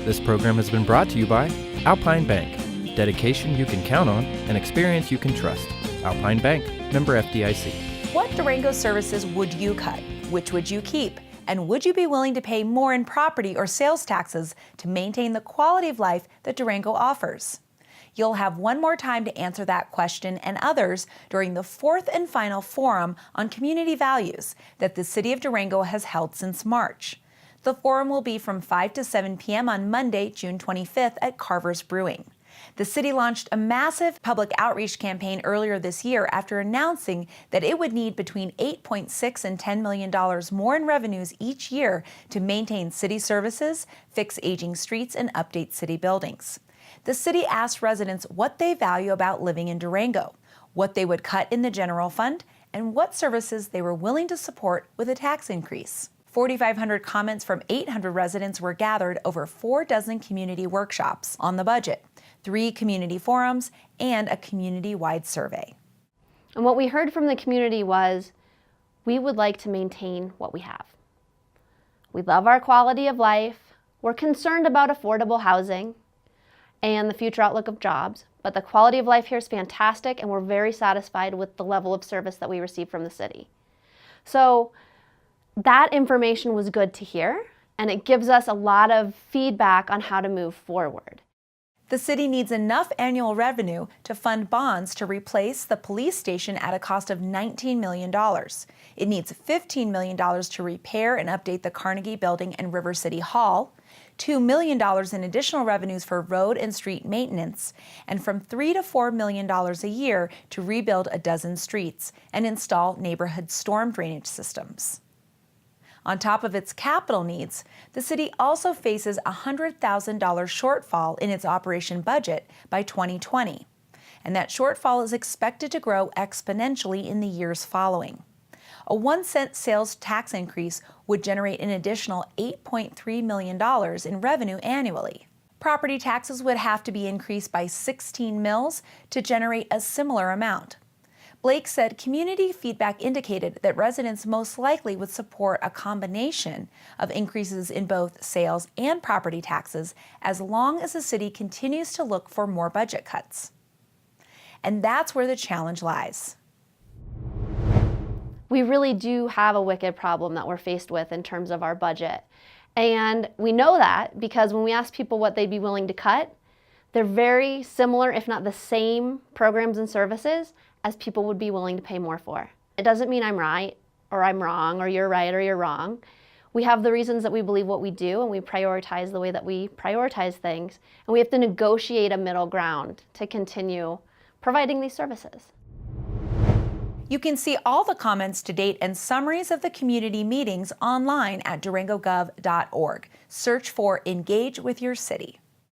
This program has been brought to you by Alpine Bank. Dedication you can count on and experience you can trust. Alpine Bank, member FDIC. What Durango services would you cut? Which would you keep? And would you be willing to pay more in property or sales taxes to maintain the quality of life that Durango offers? You'll have one more time to answer that question and others during the fourth and final forum on community values that the City of Durango has held since March. The forum will be from 5 to 7 p.m. on Monday, June 25th at Carver's Brewing. The city launched a massive public outreach campaign earlier this year after announcing that it would need between $8.6 and $10 million more in revenues each year to maintain city services, fix aging streets, and update city buildings. The city asked residents what they value about living in Durango, what they would cut in the general fund, and what services they were willing to support with a tax increase. 4,500 comments from 800 residents were gathered over 4 dozen community workshops on the budget, 3 community forums, and a community-wide survey. And what we heard from the community was, we would like to maintain what we have. We love our quality of life, we're concerned about affordable housing, and the future outlook of jobs, but the quality of life here is fantastic and we're very satisfied with the level of service that we receive from the city. So that information was good to hear, and it gives us a lot of feedback on how to move forward. The city needs enough annual revenue to fund bonds to replace the police station at a cost of $19 million. It needs $15 million to repair and update the Carnegie Building and River City Hall, $2 million in additional revenues for road and street maintenance, and from $3 to $4 million a year to rebuild a dozen streets and install neighborhood storm drainage systems. On top of its capital needs, the city also faces a $100,000 shortfall in its operation budget by 2020, and that shortfall is expected to grow exponentially in the years following. A 1-cent sales tax increase would generate an additional $8.3 million in revenue annually. Property taxes would have to be increased by 16 mills to generate a similar amount. Blake said community feedback indicated that residents most likely would support a combination of increases in both sales and property taxes as long as the city continues to look for more budget cuts. And that's where the challenge lies. We really do have a wicked problem that we're faced with in terms of our budget. And we know that because when we ask people what they'd be willing to cut, they're very similar, if not the same, programs and services as people would be willing to pay more for. It doesn't mean I'm right or I'm wrong or you're right or you're wrong. We have the reasons that we believe what we do and we prioritize the way that we prioritize things. And we have to negotiate a middle ground to continue providing these services. You can see all the comments to date and summaries of the community meetings online at durangogov.org. Search for Engage with Your City.